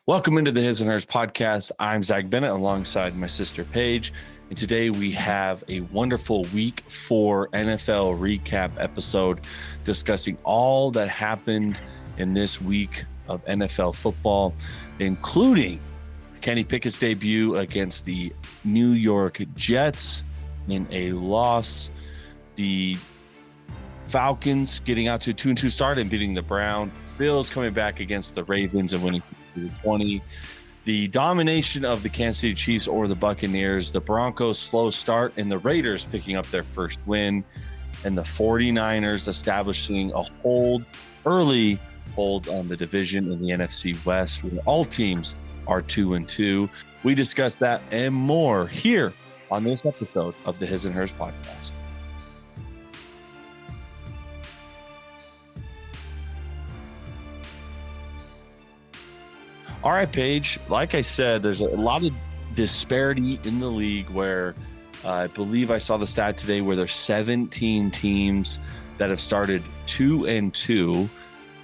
Welcome into the His and Hers podcast. I'm Zach Bennett alongside my sister Paige. And today we have a wonderful week 4 NFL recap episode discussing all that happened in this week of NFL football, including Kenny Pickett's debut against the New York Jets in a loss, the Falcons getting out to a 2-2 start and beating the Browns, Bills coming back against the Ravens and winning 20, the domination of the Kansas City Chiefs or the Buccaneers, the Broncos' slow start, and the Raiders picking up their first win, and the 49ers establishing a early hold on the division in the NFC West, where all teams are 2-2. We discuss that and more here on this episode of the His and Hers podcast. All right, Paige, like I said, there's a lot of disparity in the league where I believe I saw the stat today where there's 17 teams that have started 2-2.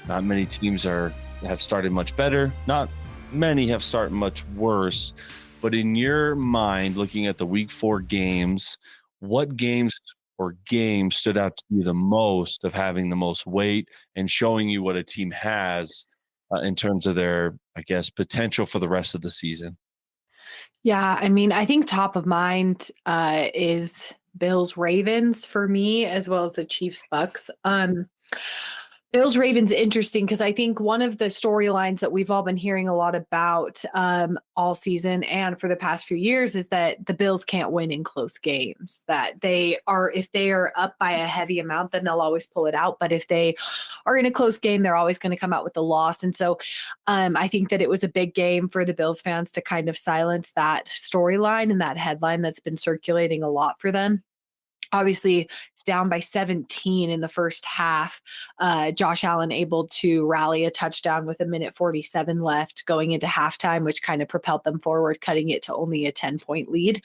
Not many teams have started much better. Not many have started much worse. But in your mind, looking at the week 4 games, what games stood out to you the most of having the most weight and showing you what a team has in terms of their, I guess, potential for the rest of the season? Yeah, I mean, I think top of mind is Bills Ravens for me, as well as the Chiefs Bucs. Bills Ravens interesting because I think one of the storylines that we've all been hearing a lot about all season and for the past few years is that the Bills can't win in close games. That if they are up by a heavy amount, then they'll always pull it out. But if they are in a close game, they're always going to come out with a loss. And so I think that it was a big game for the Bills fans to kind of silence that storyline and that headline that's been circulating a lot for them. Obviously, down by 17 in the first half. Josh Allen able to rally a touchdown with 1:47 left going into halftime, which kind of propelled them forward, cutting it to only a 10-point lead.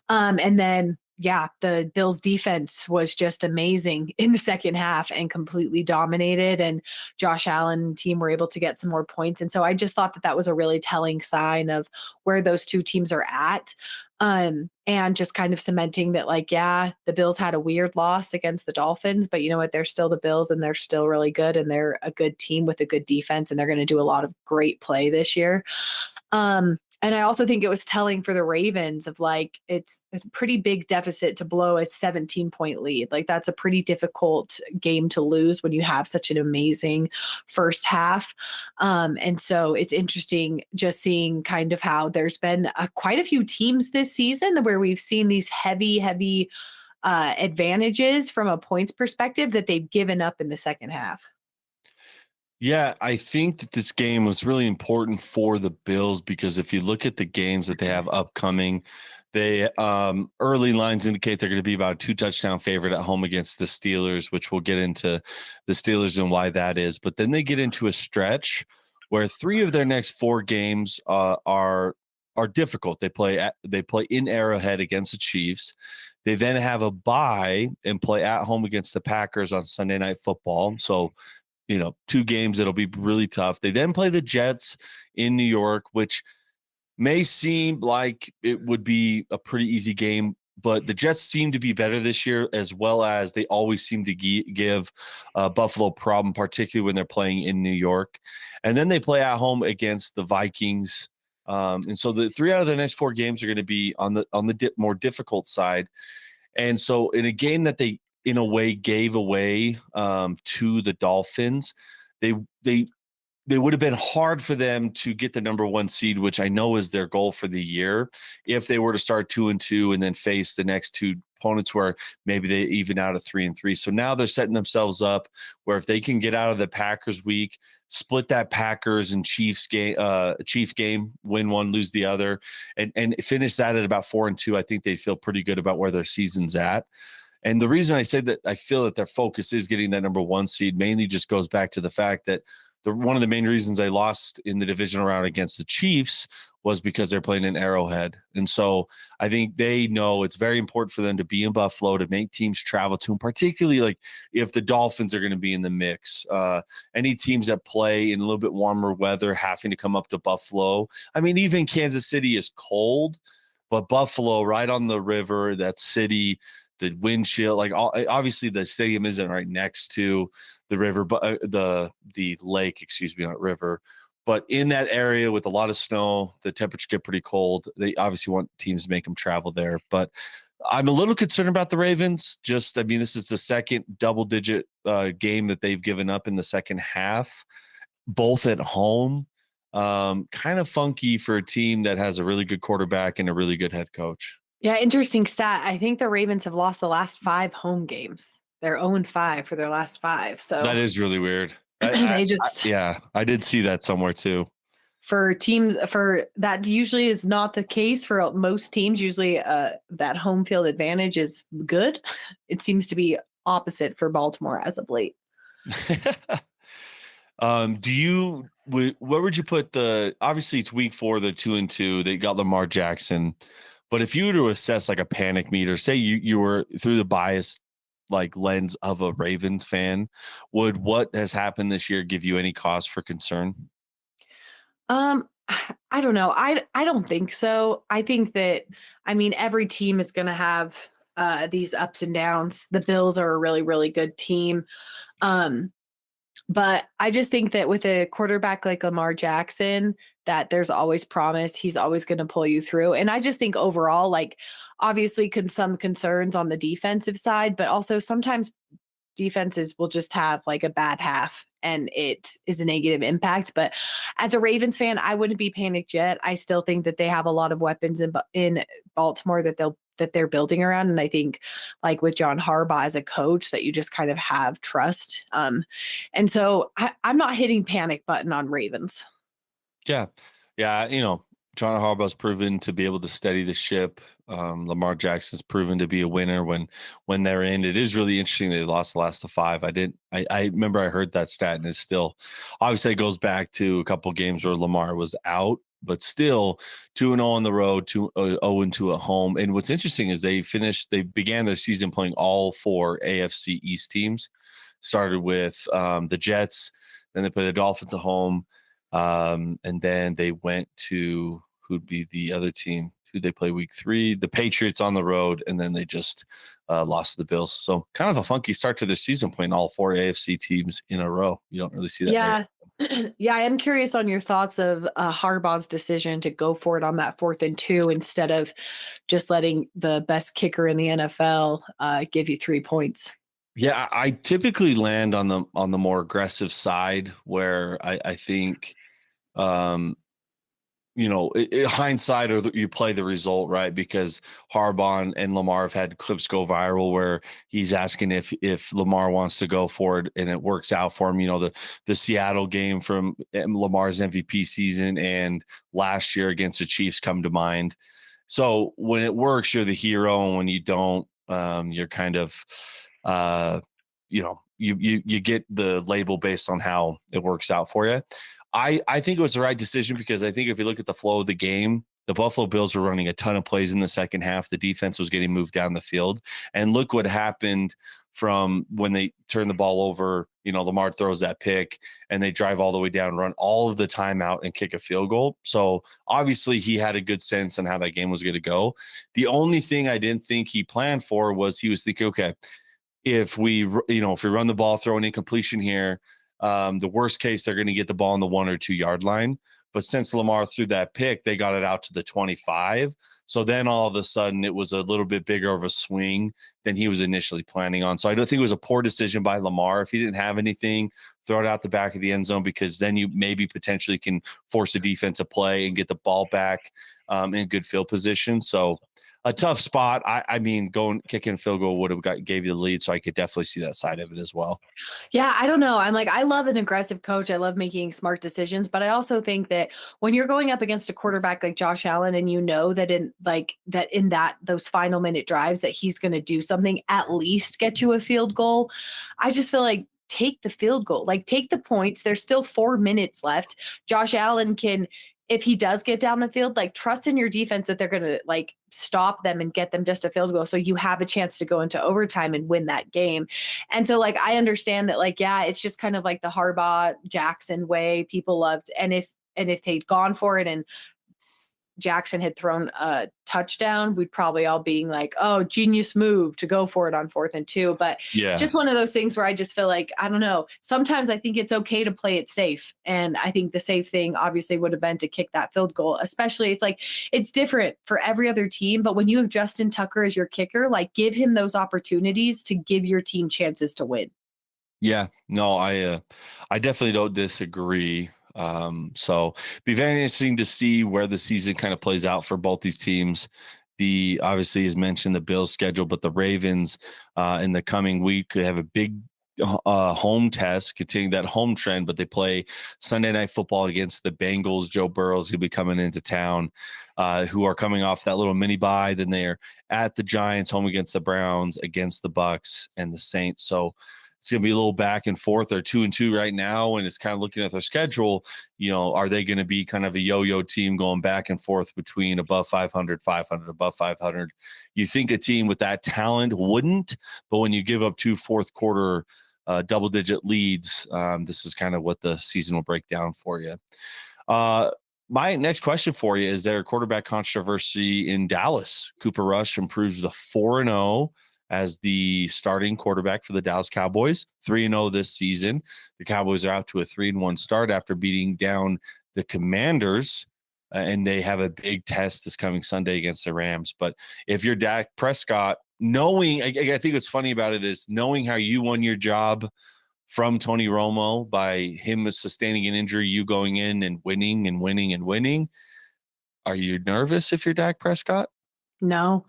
And then, the Bills defense was just amazing in the second half and completely dominated. And Josh Allen team were able to get some more points. And so I just thought that was a really telling sign of where those two teams are at. And just kind of cementing that, the Bills had a weird loss against the Dolphins, but you know what? They're still the Bills and they're still really good and they're a good team with a good defense and they're going to do a lot of great play this year. And I also think it was telling for the Ravens of it's a pretty big deficit to blow a 17-point lead. That's a pretty difficult game to lose when you have such an amazing first half. And so it's interesting just seeing kind of how there's been quite a few teams this season where we've seen these heavy advantages from a points perspective that they've given up in the second half. Yeah, I think that this game was really important for the Bills because if you look at the games that they have upcoming, they early lines indicate they're going to be about a 2-touchdown favorite at home against the Steelers, which we'll get into the Steelers and why that is. But then they get into a stretch where 3 of their next 4 games are difficult. They play in Arrowhead against the Chiefs. They then have a bye and play at home against the Packers on Sunday Night Football. So 2 games that'll be really tough. They then play the Jets in New York, which may seem like it would be a pretty easy game, but the Jets seem to be better this year, as well as they always seem to give Buffalo a problem, particularly when they're playing in New York. And then they play at home against the Vikings. And so the 3 out of the next 4 games are going to be on the more difficult side. And so in a game that they in a way gave away to the Dolphins, they would have been hard for them to get the number 1 seed, which I know is their goal for the year, if they were to start 2-2 and then face the next 2 opponents where maybe they even out of 3-3. So now they're setting themselves up where if they can get out of the Packers week, split that Packers and Chiefs game, win one, lose the other, and finish that at about 4-2, I think they feel pretty good about where their season's at. And the reason I say that I feel that their focus is getting that number 1 seed mainly just goes back to the fact that one of the main reasons they lost in the divisional round against the Chiefs was because they're playing in Arrowhead. And so I think they know it's very important for them to be in Buffalo, to make teams travel to them, particularly like if the Dolphins are going to be in the mix. Any teams that play in a little bit warmer weather having to come up to Buffalo. I mean, even Kansas City is cold, but Buffalo right on the river, that city, the wind chill, like obviously the stadium isn't right next to the river, but the lake, excuse me, not river. But in that area with a lot of snow, the temperatures get pretty cold. They obviously want teams to make them travel there. But I'm a little concerned about the Ravens. I mean, this is the second double-digit game that they've given up in the second half, both at home. Kind of funky for a team that has a really good quarterback and a really good head coach. Yeah, interesting stat. I think the Ravens have lost the last 5 home games. They're 0-5 for their last 5. So That is really weird. they just Yeah, I did see that somewhere too. For teams, for that usually is not the case for most teams. Usually that home field advantage is good. It seems to be opposite for Baltimore as of late. What would you put obviously it's week 4, the 2-2, they got Lamar Jackson, but if you were to assess like a panic meter, say you were through the bias like lens of a Ravens fan, would what has happened this year give you any cause for concern? Um, I don't know. I don't think so. I think that, I mean, every team is going to have these ups and downs. The Bills are a really, really good team. But I just think that with a quarterback like Lamar Jackson, that there's always promise. He's always going to pull you through. And I just think overall, like obviously some concerns on the defensive side, but also sometimes defenses will just have like a bad half and it is a negative impact. But as a Ravens fan, I wouldn't be panicked yet. I still think that they have a lot of weapons in Baltimore that they're building around. And I think like with John Harbaugh as a coach that you just kind of have trust. And so I'm not hitting panic button on Ravens. Yeah. Yeah. John Harbaugh's proven to be able to steady the ship. Lamar Jackson's proven to be a winner when they're in. It is really interesting they lost the last of 5. I remember I heard that stat, and it's still obviously it goes back to a couple games where Lamar was out, but still 2-0 on the road, 0-2 at home. And what's interesting is they began their season playing all 4 AFC East teams. Started with the Jets, then they played the Dolphins at home. And then they went to who'd be the other team who they play week 3, the Patriots on the road. And then they just lost to the Bills. So kind of a funky start to their season playing all 4 AFC teams in a row. You don't really see that. Yeah. Yeah. I am curious on your thoughts of Harbaugh's decision to go for it on that 4th and 2 instead of just letting the best kicker in the NFL give you 3 points. Yeah, I typically land on the more aggressive side where I think, hindsight or you play the result, right? Because Harbaugh and Lamar have had clips go viral where he's asking if Lamar wants to go for it and it works out for him. The Seattle game from Lamar's MVP season and last year against the Chiefs come to mind. So when it works, you're the hero, and when you don't, you're kind of you get the label based on how it works out for you. I think it was the right decision because I think if you look at the flow of the game, the Buffalo Bills were running a ton of plays in the second half. The defense was getting moved down the field. And look what happened from when they turn the ball over. Lamar throws that pick and they drive all the way down, run all of the time out and kick a field goal. So obviously he had a good sense on how that game was going to go. The only thing I didn't think he planned for was he was thinking, okay, if we run the ball, throw an incompletion here, the worst case, they're going to get the ball on the 1 or 2 yard line. But since Lamar threw that pick, they got it out to the 25. So then all of a sudden it was a little bit bigger of a swing than he was initially planning on. So I don't think it was a poor decision by Lamar. If he didn't have anything, throw it out the back of the end zone, because then you maybe potentially can force a defensive play and get the ball back in good field position. So a tough spot. I mean, kicking field goal would have gave you the lead. So I could definitely see that side of it as well. Yeah, I don't know. I love an aggressive coach. I love making smart decisions, but I also think that when you're going up against a quarterback like Josh Allen, and that in those final minute drives that he's going to do something, at least get you a field goal. I just feel like take the field goal, like take the points. There's still 4 minutes left. Josh Allen can, if he does get down the field, like trust in your defense that they're going to like stop them and get them just a field goal. So you have a chance to go into overtime and win that game. And so like, I understand that like, yeah, it's just kind of like the Harbaugh Jackson way people loved. And if they'd gone for it and Jackson had thrown a touchdown, we'd probably all being like, oh, genius move to go for it on 4th and 2. But Yeah. just one of those things where I just feel like, I don't know, sometimes I think it's okay to play it safe. And I think the safe thing obviously would have been to kick that field goal, especially it's like, it's different for every other team. But when you have Justin Tucker as your kicker, like give him those opportunities to give your team chances to win. Yeah, no, I definitely don't disagree. So be very interesting to see where the season kind of plays out for both these teams. The obviously as mentioned the Bills schedule, but the Ravens in the coming week could have a big home test, continuing that home trend, but they play Sunday Night Football against the Bengals. Joe Burrow's going to be coming into town, who are coming off that little mini bye. Then they're at the Giants, home against the Browns, against the Bucs and the Saints. So it's going to be a little back and forth. They're 2-2 right now, and it's kind of looking at their schedule. You know, are they going to be kind of a yo-yo team going back and forth between above 500, 500, above 500? You think a team with that talent wouldn't, but when you give up 2 fourth quarter double-digit leads, this is kind of what the season will break down for you. My next question for you is there a quarterback controversy in Dallas? Cooper Rush improves the 4-0 as the starting quarterback for the Dallas Cowboys, 3-0 this season. The Cowboys are out to a 3-1 start after beating down the Commanders, and they have a big test this coming Sunday against the Rams. But if you're Dak Prescott, knowing, I think what's funny about it is knowing how you won your job from Tony Romo by him sustaining an injury, you going in and winning and winning and winning. Are you nervous if you're Dak Prescott? No.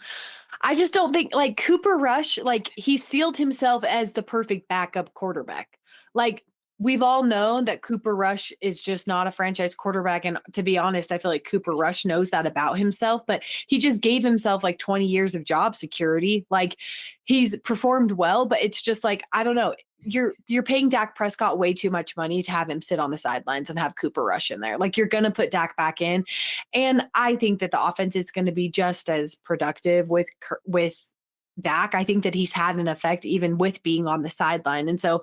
I just don't think like Cooper Rush, like he sealed himself as the perfect backup quarterback. Like we've all known that Cooper Rush is just not a franchise quarterback. And to be honest, I feel like Cooper Rush knows that about himself, but he just gave himself like 20 years of job security. Like he's performed well, but it's just like, I don't know. You're paying Dak Prescott way too much money to have him sit on the sidelines and have Cooper Rush in there. Like you're going to put Dak back in. And I think that the offense is going to be just as productive with Dak. I think that he's had an effect even with being on the sideline. And so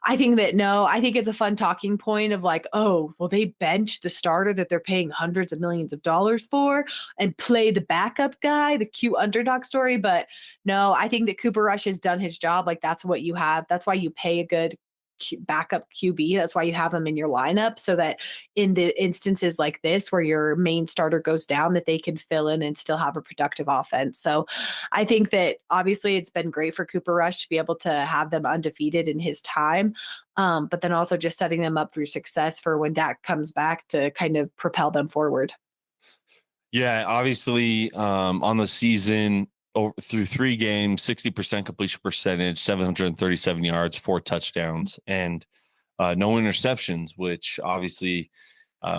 I think that I think it's a fun talking point of like, oh, well, they bench the starter that they're paying hundreds of millions of dollars for and play the backup guy, the cute underdog story. But no, I think that Cooper Rush has done his job. Like that's what you have. That's why you pay a good backup QB. That's why you have them in your lineup so that in the instances like this where your main starter goes down that they can fill in and still have a productive offense. So I think that obviously it's been great for Cooper Rush to be able to have them undefeated in his time. But then also just setting them up for success for when Dak comes back to kind of propel them forward. Yeah, obviously on the season through 3 games, 60% completion percentage, 737 yards, 4 touchdowns, and no interceptions, which obviously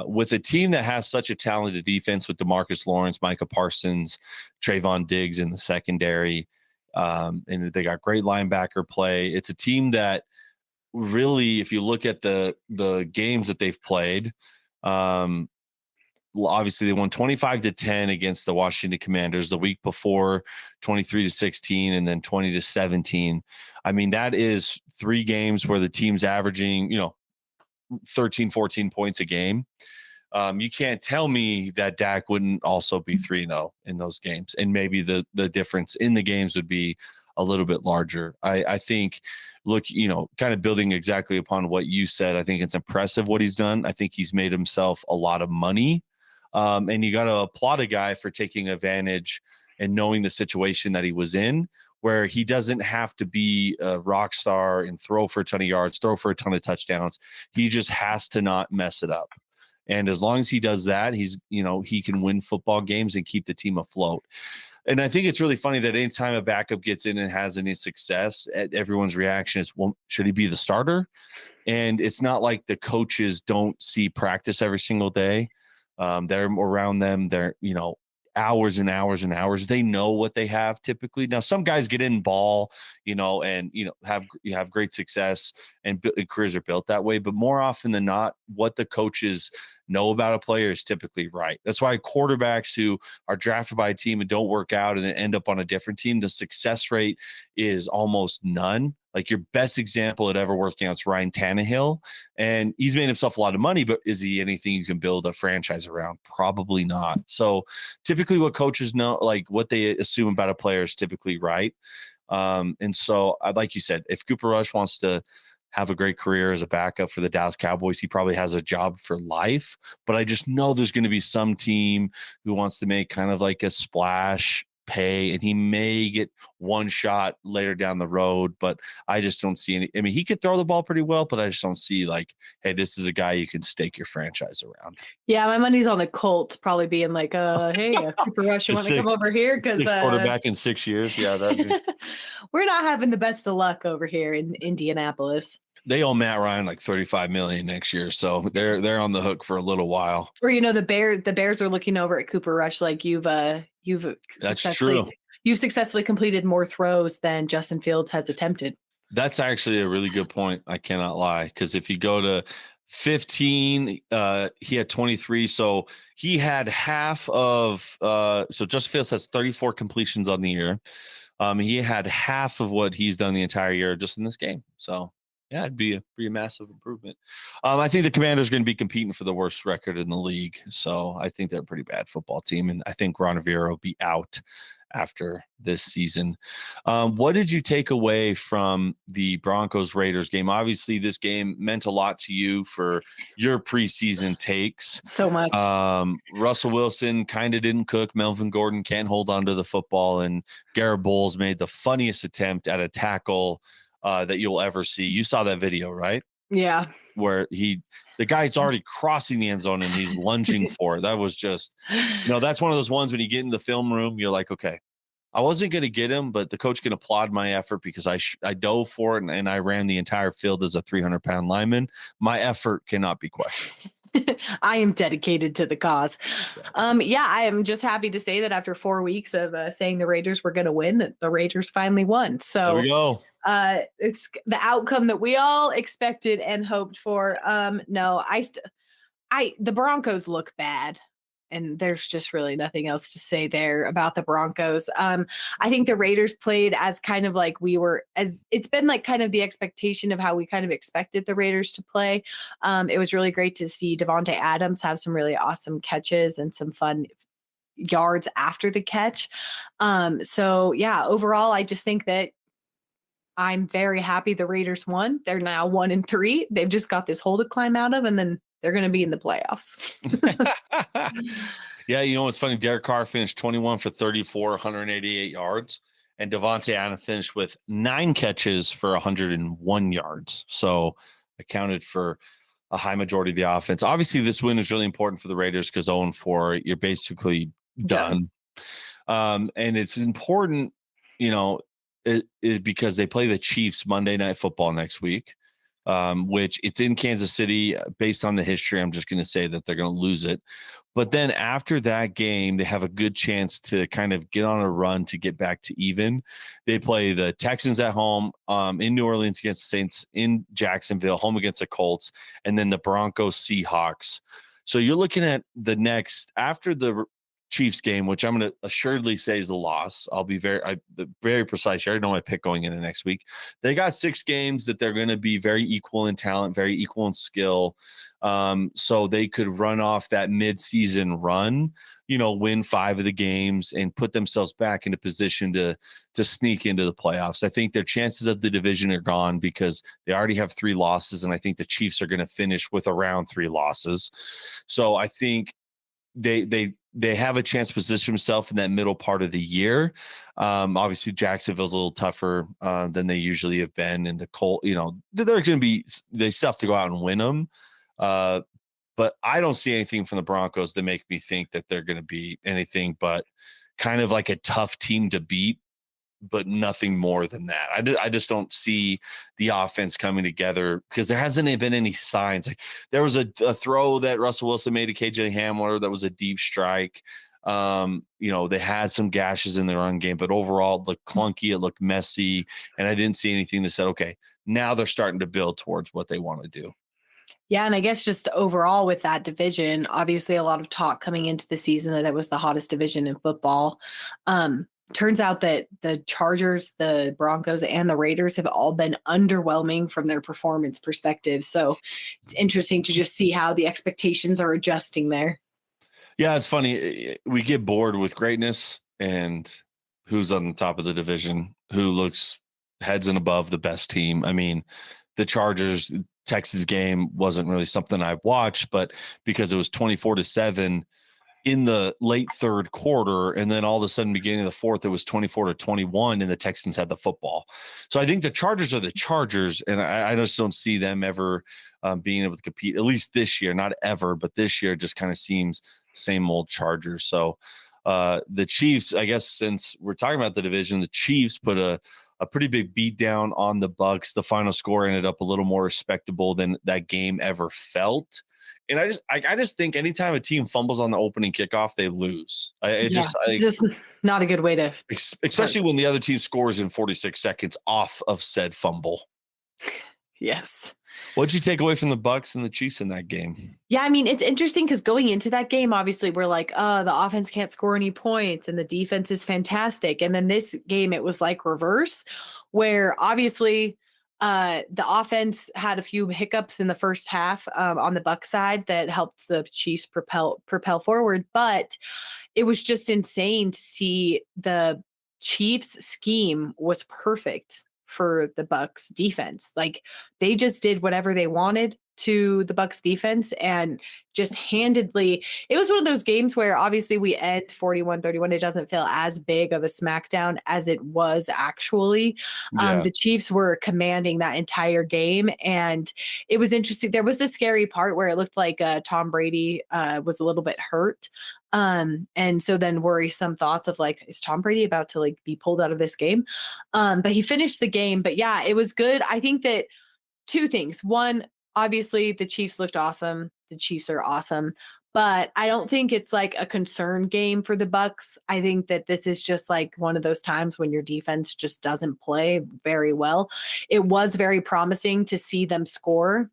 with a team that has such a talented defense with DeMarcus Lawrence, Micah Parsons, Trayvon Diggs in the secondary, and they got great linebacker play. It's a team that really, if you look at the games that they've played, obviously they won 25-10 against the Washington Commanders the week before, 23-16, and then 20-17. I mean, that is 3 games where the team's averaging, 13, 14 points a game. You can't tell me that Dak wouldn't also be 3-0 in those games. And maybe the difference in the games would be a little bit larger. I think, look, kind of building exactly upon what you said, I think it's impressive what he's done. I think he's made himself a lot of money. And you got to applaud a guy for taking advantage and knowing the situation that he was in, where he doesn't have to be a rock star and throw for a ton of yards, throw for a ton of touchdowns. He just has to not mess it up. And as long as he does that, he can win football games and keep the team afloat. And I think it's really funny that anytime a backup gets in and has any success, everyone's reaction is, well, should he be the starter? And it's not like the coaches don't see practice every single day. They're around them. They're, hours and hours and hours. They know what they have typically. Now, some guys get in ball, and have great success and careers are built that way. But more often than not, what the coaches know about a player is typically right. That's why quarterbacks who are drafted by a team and don't work out and then end up on a different team, the success rate is almost none. Like your best example at ever working out is Ryan Tannehill, and he's made himself a lot of money, but is he anything you can build a franchise around? Probably not. So typically what coaches know, like what they assume about a player is typically right. And so like you said, if Cooper Rush wants to have a great career as a backup for the Dallas Cowboys, he probably has a job for life. But I just know there's going to be some team who wants to make kind of like a splash pay, and he may get one shot later down the road. But I just don't see any. I mean, he could throw the ball pretty well, but I just don't see like, hey, this is a guy you can stake your franchise around. Yeah, my money's on the Colts probably being like, hey, Cooper Rush, you want to come over here? Because quarterback in 6 years. Yeah, we're not having the best of luck over here in Indianapolis. They owe Matt Ryan like $35 million next year, so they're on the hook for a little while. Or the Bears are looking over at Cooper Rush like you've that's true. You've successfully completed more throws than Justin Fields has attempted. That's actually a really good point. I cannot lie, because if you go to 15, he had 23, so he had half of. So Justin Fields has 34 completions on the year. He had half of what he's done the entire year just in this game. So. Yeah, it'd be a massive improvement. I think the Commanders are going to be competing for the worst record in the league. So I think they're a pretty bad football team. And I think Ron Rivera will be out after this season. What did you take away from the Broncos-Raiders game? Obviously, this game meant a lot to you for your preseason takes. So much. Russell Wilson kind of didn't cook. Melvin Gordon can't hold on to the football. And Garrett Bowles made the funniest attempt at a tackle that you'll ever see. You saw that video, right? Yeah. Where the guy's already crossing the end zone and he's lunging for it. That was just, that's one of those ones when you get in the film room, you're like, okay, I wasn't going to get him, but the coach can applaud my effort because I dove for it and I ran the entire field as a 300-pound lineman. My effort cannot be questioned. I am dedicated to the cause. I am just happy to say that after 4 weeks of saying the Raiders were going to win, that the Raiders finally won. So there we go. It's the outcome that we all expected and hoped for. The Broncos look bad. And there's just really nothing else to say there about the Broncos. I think the Raiders played as kind of like it's been like kind of the expectation of how we kind of expected the Raiders to play. It was really great to see Devontae Adams have some really awesome catches and some fun yards after the catch. Overall, I just think that I'm very happy the Raiders won. They're now 1-3. They've just got this hole to climb out of, and then they're going to be in the playoffs. Yeah, it's funny. Derek Carr finished 21 for 34, 188 yards, and Devontae Adams finished with 9 catches for 101 yards. So accounted for a high majority of the offense. Obviously, this win is really important for the Raiders because 0-4, you're basically done. And it's important, it is because they play the Chiefs Monday Night Football next week. Which it's in Kansas City. Based on the history, I'm just going to say that they're going to lose it. But then after that game, they have a good chance to kind of get on a run to get back to even. They play the Texans at home, in New Orleans against the Saints, in Jacksonville, home against the Colts, and then the Broncos Seahawks. So you're looking at the next, after the Chiefs game, which I'm going to assuredly say is a loss. I'll be very precise. I already know my pick going into next week. They got 6 games that they're going to be very equal in talent, very equal in skill. So they could run off that mid-season run, win 5 of the games and put themselves back into position to sneak into the playoffs. I think their chances of the division are gone because they already have 3 losses, and I think the Chiefs are going to finish with around 3 losses. So I think they have a chance to position themselves in that middle part of the year. Obviously, Jacksonville's a little tougher than they usually have been. And the Colt, they're going to be, they still have to go out and win them. But I don't see anything from the Broncos that make me think that they're going to be anything but kind of like a tough team to beat, but nothing more than that. I just don't see the offense coming together because there hasn't been any signs. Like there was a throw that Russell Wilson made to KJ Hamler that was a deep strike. They had some gashes in their run game, but overall it looked clunky, it looked messy, and I didn't see anything that said, okay, now they're starting to build towards what they want to do. Yeah, and I guess just overall with that division, obviously a lot of talk coming into the season that was the hottest division in football. Turns out that the Chargers, the Broncos, and the Raiders have all been underwhelming from their performance perspective. So it's interesting to just see how the expectations are adjusting there. Yeah, it's funny. We get bored with greatness and who's on the top of the division, who looks heads and above the best team. I mean, the Chargers Texas game wasn't really something I watched, but because it was 24-7 in the late third quarter, and then all of a sudden beginning of the fourth, it was 24-21, and the Texans had the football. So I think the Chargers are the Chargers, and I just don't see them ever being able to compete, at least this year, not ever, but this year just kind of seems same old Chargers. So the Chiefs, I guess, since we're talking about the division, the Chiefs put a pretty big beat down on the Bucs. The final score ended up a little more respectable than that game ever felt. And I just think anytime a team fumbles on the opening kickoff, they lose. Just not a good way to, especially when the other team scores in 46 seconds off of said fumble. yes. What'd you take away from the Bucs and the Chiefs in that game? Yeah, I mean, it's interesting because going into that game, obviously, we're like, oh, the offense can't score any points and the defense is fantastic. And then this game, it was like reverse, where obviously the offense had a few hiccups in the first half on the Bucs side that helped the Chiefs propel forward. But it was just insane to see the Chiefs scheme was perfect for the Bucs defense. Like they just did whatever they wanted to the Bucs defense and just handedly. It was one of those games where obviously we end 41-31. It doesn't feel as big of a smackdown as it was actually. Yeah. The Chiefs were commanding that entire game, and it was interesting. There was the scary part where it looked like Tom Brady was a little bit hurt. And so then worrisome thoughts of like, is Tom Brady about to like be pulled out of this game? But he finished the game. But yeah, it was good. I think that two things. One, obviously the Chiefs looked awesome. The Chiefs are awesome. But I don't think it's like a concern game for the Bucs. I think that this is just like one of those times when your defense just doesn't play very well. It was very promising to see them score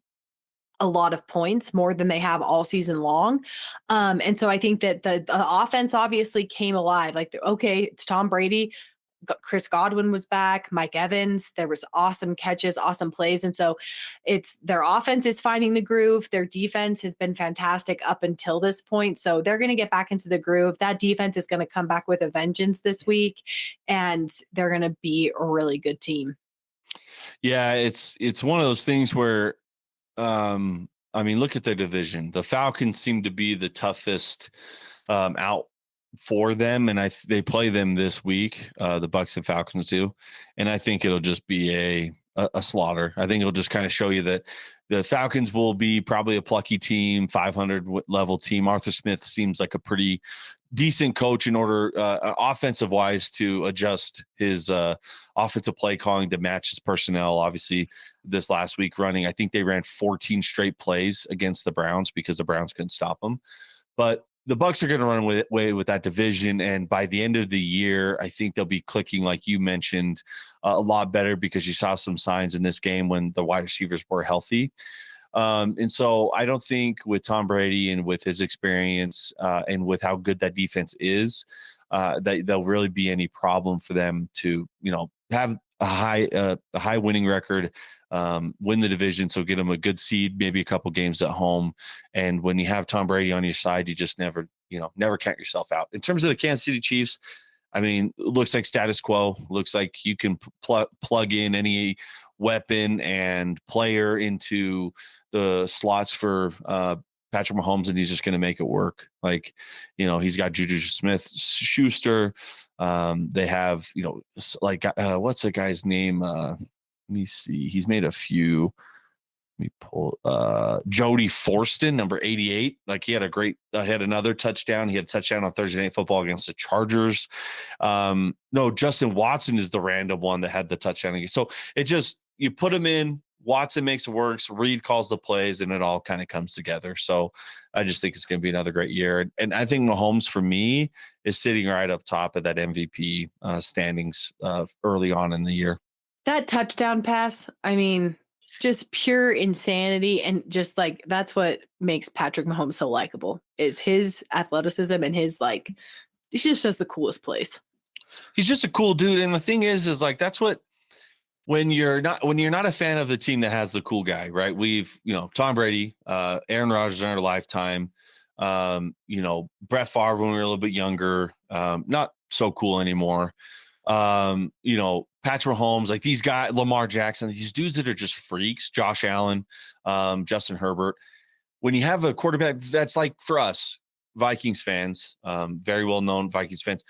a lot of points, more than they have all season long. And so I think that the offense obviously came alive. Like, okay, it's Tom Brady. Chris Godwin was back, Mike Evans. There was awesome catches, awesome plays. And so it's their offense is finding the groove. Their defense has been fantastic up until this point. So they're going to get back into the groove. That defense is going to come back with a vengeance this week, and they're going to be a really good team. Yeah, it's one of those things where I mean, look at their division. The Falcons seem to be the toughest out for them, and they play them this week. The Bucs and Falcons do, and I think it'll just be a slaughter. I think it'll just kind of show you that the Falcons will be probably a plucky team, 500 level team. Arthur Smith seems like a pretty decent coach in order offensive wise to adjust his offensive play calling to match his personnel. Obviously this last week running, I think they ran 14 straight plays against the Browns because the Browns couldn't stop them. But the Bucs are going to run away with that division, and by the end of the year, I think they'll be clicking, like you mentioned, a lot better because you saw some signs in this game when the wide receivers were healthy. And so I don't think with Tom Brady and with his experience and with how good that defense is, that there'll really be any problem for them to, have a high winning record, win the division. So get them a good seed, maybe a couple games at home. And when you have Tom Brady on your side, you just never count yourself out. In terms of the Kansas City Chiefs, I mean, it looks like status quo. Looks like you can plug in any weapon and player into the slots for Patrick Mahomes, and he's just going to make it work. Like, he's got Juju Smith-Schuster. They have, what's the guy's name? Let me see. He's made a few. Let me pull Jody Forston, number 88. Like he had had another touchdown. He had a touchdown on Thursday Night Football against the Chargers. No, Justin Watson is the random one that had the touchdown again. So it just, you put him in Watson makes it works. Reed calls the plays, and it all kind of comes together. So I just think it's going to be another great year. And I think Mahomes, for me, is sitting right up top of that MVP standings early on in the year. That touchdown pass, I mean, just pure insanity. And just like, that's what makes Patrick Mahomes so likable is his athleticism and his like, it's just the coolest place. He's just a cool dude. And the thing is like, that's what, when you're not a fan of the team that has the cool guy, right? We've, Tom Brady, Aaron Rodgers in our lifetime, Brett Favre when we were a little bit younger, not so cool anymore. Patrick Mahomes, like these guys, Lamar Jackson, these dudes that are just freaks, Josh Allen, Justin Herbert. When you have a quarterback that's like, for us, Vikings fans, very well-known Vikings fans,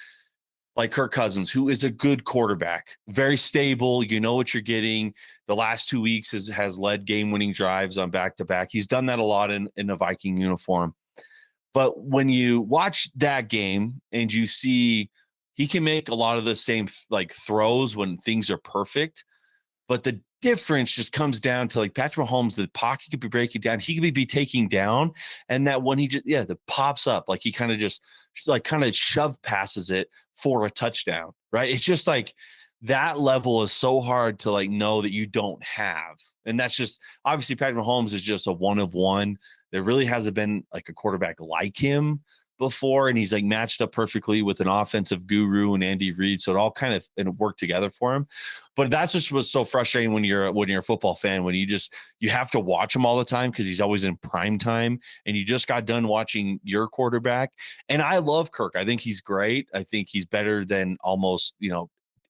like Kirk Cousins, who is a good quarterback, very stable. You know what you're getting. The last 2 weeks has led game-winning drives on back-to-back. He's done that a lot in a Viking uniform. But when you watch that game and you see he can make a lot of the same like throws when things are perfect, but the difference just comes down to like Patrick Mahomes, the pocket could be breaking down. He could be taking down. And that when he just, that pops up, like he kind of shove passes it for a touchdown, right? It's just like that level is so hard to like know that you don't have. And that's just, obviously Patrick Mahomes is just a one of one. There really hasn't been like a quarterback like him before, and he's like matched up perfectly with an offensive guru and Andy Reid, so it all kind of worked together for him. But that's just what's so frustrating when you're a football fan, when you have to watch him all the time because he's always in prime time, and you just got done watching your quarterback. And I love Kirk. I think he's great. I think he's better than almost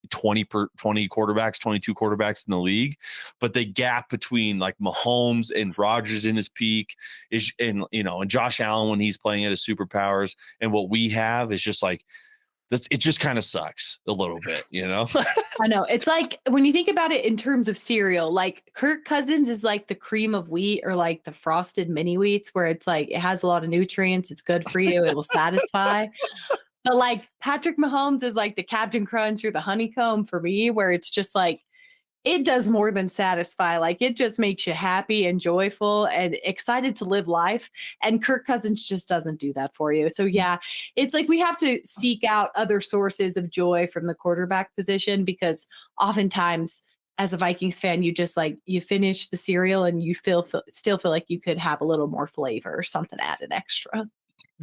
20 quarterbacks, 22 quarterbacks in the league. But the gap between like Mahomes and Rodgers in his peak is, and Josh Allen when he's playing at his superpowers, and what we have is just like this. It just kind of sucks a little bit, I know. It's like when you think about it in terms of cereal, like Kirk Cousins is like the cream of wheat or like the frosted mini wheats, where it's like it has a lot of nutrients. It's good for you. It will satisfy. But like Patrick Mahomes is like the Captain Crunch or the honeycomb for me, where it's just like it does more than satisfy. Like it just makes you happy and joyful and excited to live life. And Kirk Cousins just doesn't do that for you. So yeah, it's like we have to seek out other sources of joy from the quarterback position, because oftentimes as a Vikings fan, you just like you finish the cereal and you still feel like you could have a little more flavor or something added extra.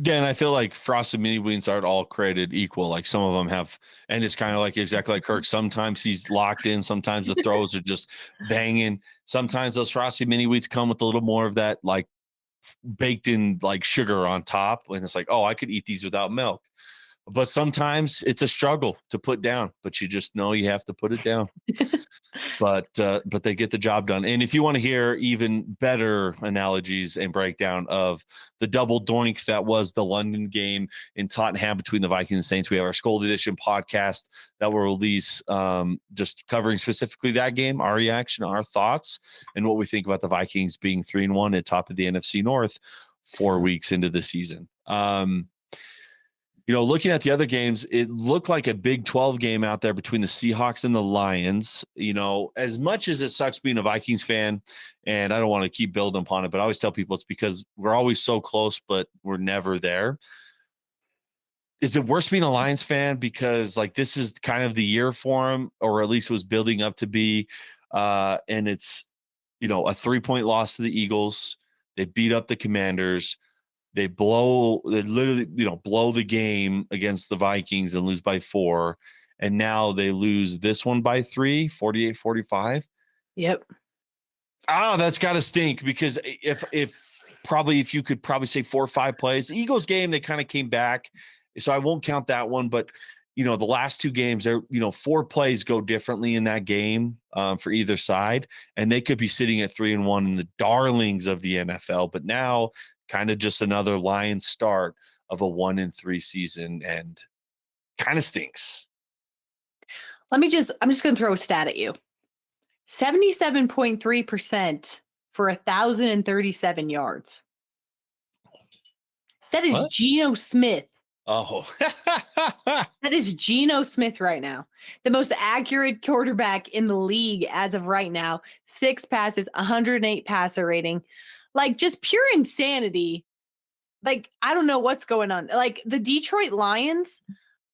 Yeah, and I feel like frosted mini wheats aren't all created equal. Like some of them have, and it's kind of like exactly like Kirk. Sometimes he's locked in. Sometimes the throws are just banging. Sometimes those frosted mini wheats come with a little more of that like baked in like sugar on top. And it's like, oh, I could eat these without milk. But sometimes it's a struggle to put down, but you just know you have to put it down. But they get the job done. And if you want to hear even better analogies and breakdown of the double doink that was the London game in Tottenham between the Vikings and Saints, we have our Scold Edition podcast that will release just covering specifically that game, our reaction, our thoughts, and what we think about the Vikings being 3-1 at top of the NFC North 4 weeks into the season. Looking at the other games, it looked like a Big 12 game out there between the Seahawks and the Lions. As much as it sucks being a Vikings fan, and I don't want to keep building upon it, but I always tell people it's because we're always so close, but we're never there. Is it worse being a Lions fan because like this is kind of the year for them, or at least was building up to be, and it's, a 3-point loss to the Eagles. They beat up the Commanders. They literally, blow the game against the Vikings and lose by 4. And now they lose this one by 3, 48-45. Yep. That's got to stink, because if you could probably say 4 or 5 plays, the Eagles game, they kind of came back. So I won't count that one, but the last 2 games are, 4 plays go differently in that game for either side. And they could be sitting at 3-1 in the darlings of the NFL, but now kind of just another Lions start of a 1-3 season, and kind of stinks. I'm just going to throw a stat at you. 77.3% for 1,037 yards. That is what? Geno Smith Oh, That is Geno Smith right now, the most accurate quarterback in the league as of right now. 6 passes, 108 passer rating. Like, just pure insanity. Like, I don't know what's going on. Like, the Detroit Lions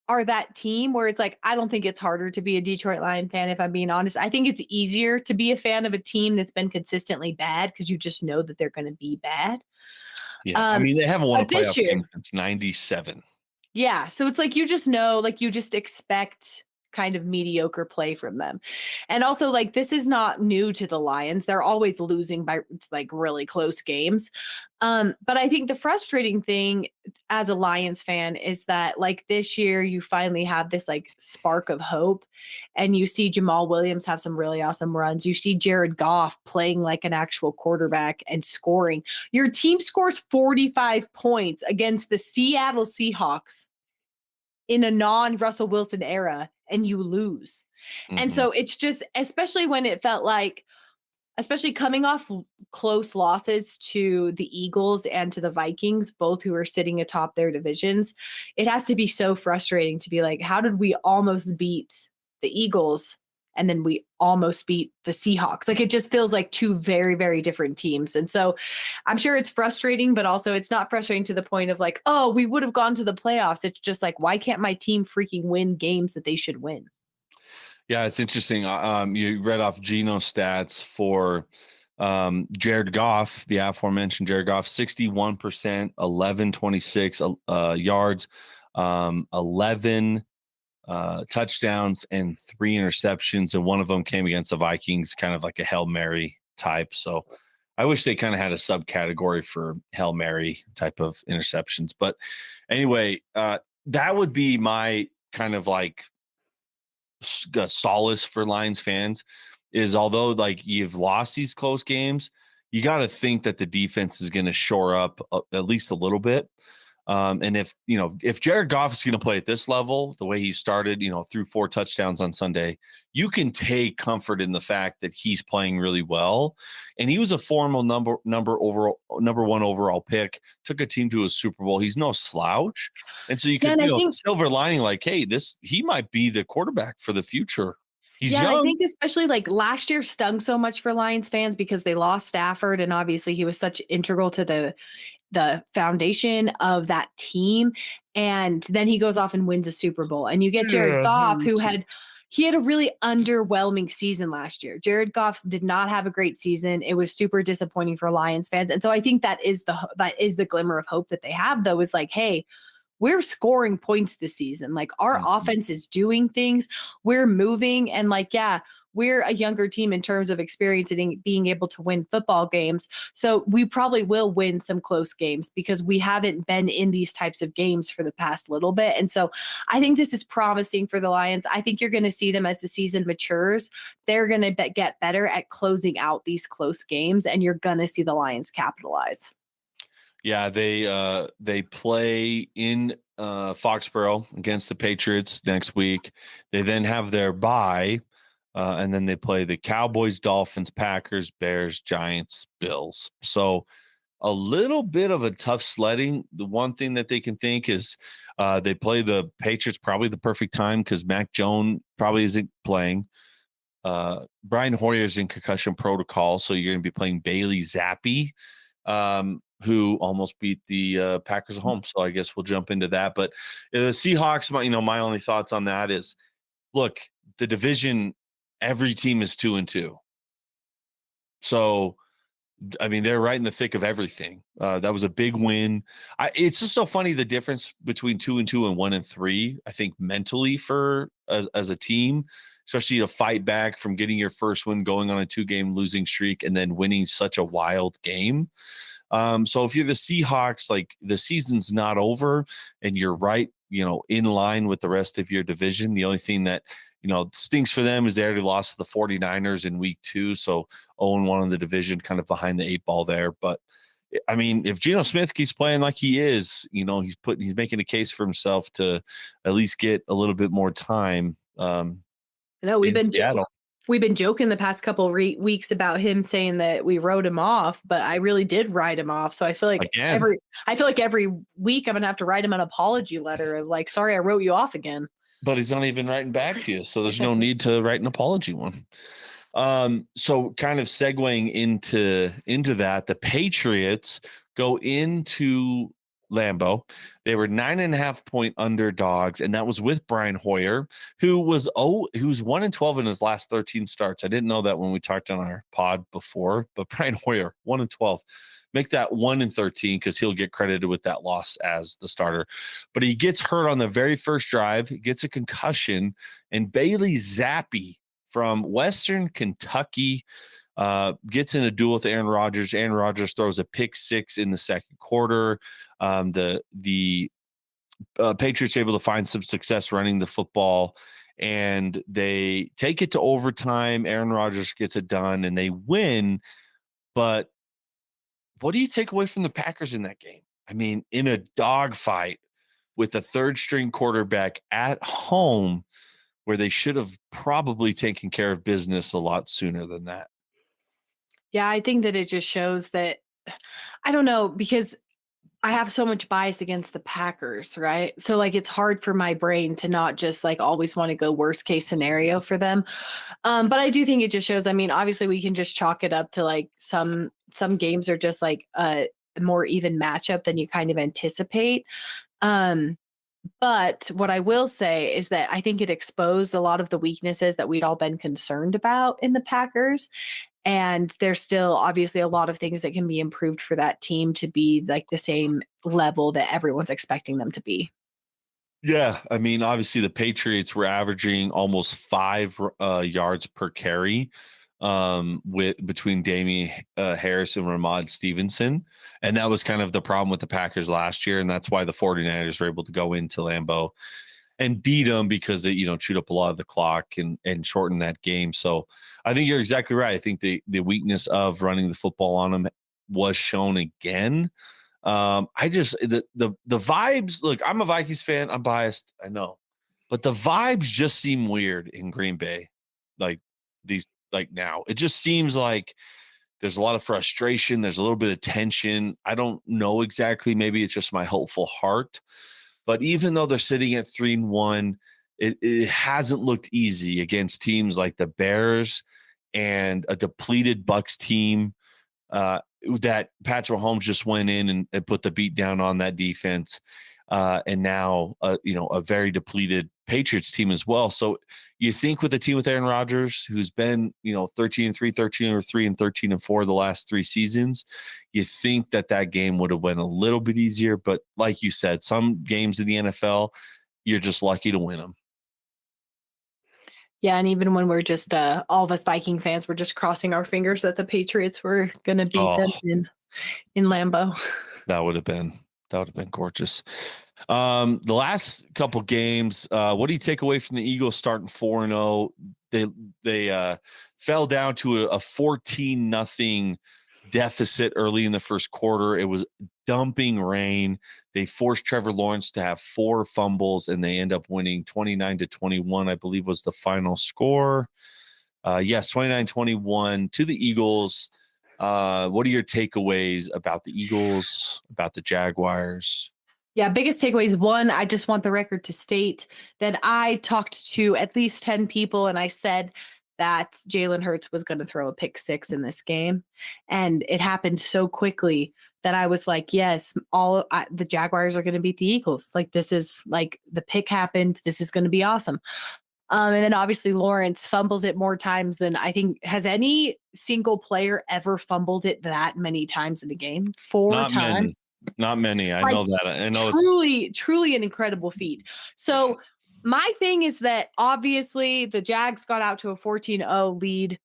are that team where it's like, I don't think it's harder to be a Detroit Lion fan, if I'm being honest. I think it's easier to be a fan of a team that's been consistently bad because you just know that they're going to be bad. yeah. I Um, mean, they haven't won a but this playoff game year, since '97. yeah, so it's like you just know, like you just expect kind of mediocre play from them. And also like this is not new to the Lions. They're always losing by like really close games. But I think the frustrating thing as a Lions fan is that like this year you finally have this like spark of hope and you see Jamal Williams have some really awesome runs. You see Jared Goff playing like an actual quarterback and scoring. Your team scores 45 points against the Seattle Seahawks in a non-Russell Wilson era and you lose. And Mhm. so it's just, especially when it felt like, especially coming off close losses to the Eagles and to the Vikings, both who are sitting atop their divisions, it has to be so frustrating to be like, how did we almost beat the Eagles and then we almost beat the Seahawks? Like it just feels like two very, very different teams. And so I'm sure it's frustrating, but also it's not frustrating to the point of like, oh, we would have gone to the playoffs. It's just like, why can't my team freaking win games that they should win? Yeah, it's interesting. You read off Geno stats for Jared Goff, the aforementioned Jared Goff, 61%, 1126 yards, 11 touchdowns, and 3 interceptions. And one of them came against the Vikings, kind of like a Hail Mary type. So I wish they kind of had a subcategory for Hail Mary type of interceptions. But anyway, that would be my kind of like solace for Lions fans is although like you've lost these close games, you got to think that the defense is going to shore up at least a little bit. And if Jared Goff is going to play at this level, the way he started, threw 4 touchdowns on Sunday, you can take comfort in the fact that he's playing really well. And he was a formal number one overall pick, took a team to a Super Bowl. He's no slouch. And so you Yeah, could, and I think silver lining, like, hey, he might be the quarterback for the future. He's Yeah, and I young. think especially like last year stung so much for Lions fans because they lost Stafford and obviously he was such integral to the foundation of that team. And then he goes off and wins a Super Bowl. And you get Jared Yeah, Goff, he had a really underwhelming season last year. Jared Goff did not have a great season. It was super disappointing for Lions fans. And so I think that is the glimmer of hope that they have though, is like, hey, we're scoring points this season. Like our Mhm. offense is doing things. We're moving and like, yeah, we're a younger team in terms of experience and being able to win football games. So we probably will win some close games because we haven't been in these types of games for the past little bit. And so I think this is promising for the Lions. I think you're going to see them as the season matures. They're going to get better at closing out these close games and you're going to see the Lions capitalize. Yeah, they play in Foxborough against the Patriots next week. They then have their bye, and then they play the Cowboys, Dolphins, Packers, Bears, Giants, Bills. So a little bit of a tough sledding. The one thing that they can think is they play the Patriots probably the perfect time because Mac Jones probably isn't playing. Brian Hoyer's in concussion protocol, so you're going to be playing Bailey Zappi, who almost beat the Packers at home. So I guess we'll jump into that. But the Seahawks, my only thoughts on that is, look, the division, every team is 2-2. So I mean, they're right in the thick of everything. That was a big win. It's just so funny the difference between 2-2 and 1-3. I think mentally for as a team, especially to fight back from getting your first win, going on a 2-game losing streak, and then winning such a wild game. So if you're the Seahawks, like the season's not over, and you're right, in line with the rest of your division. The only thing that stinks for them is they already lost to the 49ers in week 2. So 0-1 in the division, kind of behind the 8 ball there. But I mean, if Geno Smith keeps playing like he is, he's making a case for himself to at least get a little bit more time No, we've in been Seattle. We've been joking the past couple weeks about him saying that we wrote him off, but I really did write him off. So Again. I feel like every week I'm gonna have to write him an apology letter of like, sorry, I wrote you off again. But he's not even writing back to you, so there's no need to write an apology one. So kind of segueing into that, the Patriots go into Lambeau. They were 9.5-point underdogs, and that was with Brian Hoyer, who's 1-12 in his last 13 starts. I didn't know that when we talked on our pod before, but Brian Hoyer 1-12. Make that 1-13 because he'll get credited with that loss as the starter. But he gets hurt on the very first drive, gets a concussion, and Bailey Zappi from Western Kentucky gets in a duel with Aaron Rodgers. Aaron Rodgers throws a pick six in the second quarter. The Patriots able to find some success running the football, and they take it to overtime. Aaron Rodgers gets it done, and they win. But what do you take away from the Packers in that game? I mean, in a dogfight with a third-string quarterback at home, where they should have probably taken care of business a lot sooner than that. Yeah, I think that it just shows that I don't know because I have so much bias against the Packers, right? So like it's hard for my brain to not just like always want to go worst case scenario for them. But I do think it just shows, I mean, obviously we can just chalk it up to like some games are just like a more even matchup than you kind of anticipate. Um, but what I will say is that I think it exposed a lot of the weaknesses that we'd all been concerned about in the Packers. And there's still obviously a lot of things that can be improved for that team to be like the same level that everyone's expecting them to be. Yeah, I mean, obviously the Patriots were averaging almost 5 yards per carry with between Damian Harris and Ramon Stevenson. And that was kind of the problem with the Packers last year. And that's why the 49ers were able to go into Lambeau and beat them because they, chewed up a lot of the clock and shorten that game. So I think you're exactly right. I think the weakness of running the football on them was shown again. I just the vibes. Look, I'm a Vikings fan. I'm biased. I know, but the vibes just seem weird in Green Bay. Like now, it just seems like there's a lot of frustration. There's a little bit of tension. I don't know exactly. Maybe it's just my hopeful heart. But even though they're sitting at 3-1, it hasn't looked easy against teams like the Bears and a depleted Bucs team that Patrick Mahomes just went in and put the beat down on that defense. And now, a very depleted Patriots team as well. So you think with a team with Aaron Rodgers, who's been, 13-3, 13-3, and 13-4 the last 3 seasons, you think that game would have went a little bit easier. But like you said, some games in the NFL, you're just lucky to win them. Yeah, and even when we're just all of us Viking fans, we're just crossing our fingers that the Patriots were going to beat them Oh, in Lambeau. that would have been gorgeous. The last couple games, what do you take away from the Eagles starting 4-0? They fell down to a 14-0 deficit early in the first quarter. It was dumping rain. They forced Trevor Lawrence to have 4 fumbles, and they end up winning 29-21, I believe was the final score. Yes, 29-21 to the Eagles. What are your takeaways about the Eagles, about the Jaguars? Yeah, biggest takeaways. One, I just want the record to state that I talked to at least 10 people and I said that Jalen Hurts was going to throw a pick 6 in this game. And it happened so quickly that I was like, yes, the Jaguars are going to beat the Eagles. Like, this is like the pick happened. This is going to be awesome. And then obviously Lawrence fumbles it more times than I think has any single player ever fumbled it that many times in a game. 4 Not many. times. Not many. I Like, know that. I know truly an incredible feat. So my thing is that obviously the Jags got out to a 14-0 lead.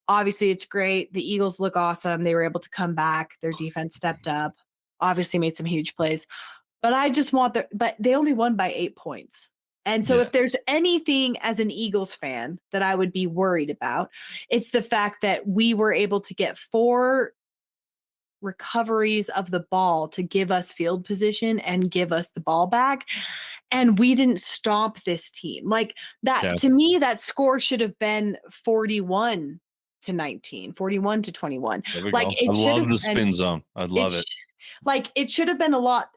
Obviously it's great. The Eagles look awesome. They were able to come back. Their defense stepped up. Obviously made some huge plays. But I just want but they only won by 8 points. And so if there's anything as an Eagles fan that I would be worried about, it's the fact that we were able to get 4 recoveries of the ball to give us field position and give us the ball back. And we didn't stop this team. Like that, Yeah. to me, that score should have been 41-19, 41-21. There we Like go. I it should love have the been, spin zone. I love it. like it should have been a lot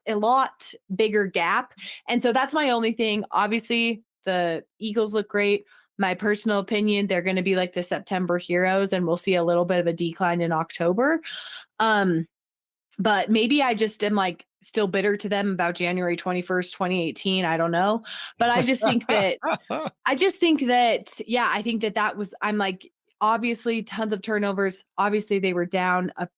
bigger gap. And so that's my only thing. Obviously, the Eagles look great. My personal opinion, they're going to be like the September heroes, and we'll see a little bit of a decline in October. But maybe I just am like still bitter to them about January 21st, 2018. I don't know. But yeah, I think that was, I'm like, obviously tons of turnovers. Obviously they were down a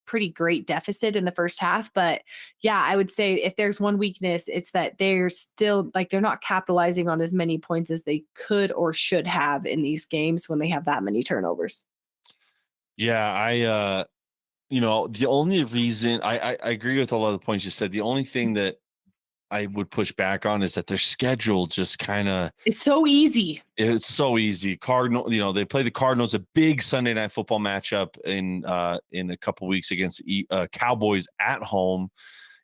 pretty great deficit in the first half. But yeah, I would say if there's one weakness, it's that they're still like, they're not capitalizing on as many points as they could or should have in these games when they have that many turnovers. Yeah, the only reason I agree with a lot of the points you said. The only thing that I would push back on is that their schedule just kind of It's so easy. it's so easy. Cardinal, they play the Cardinals, a big Sunday night football matchup in a couple weeks against Cowboys at home.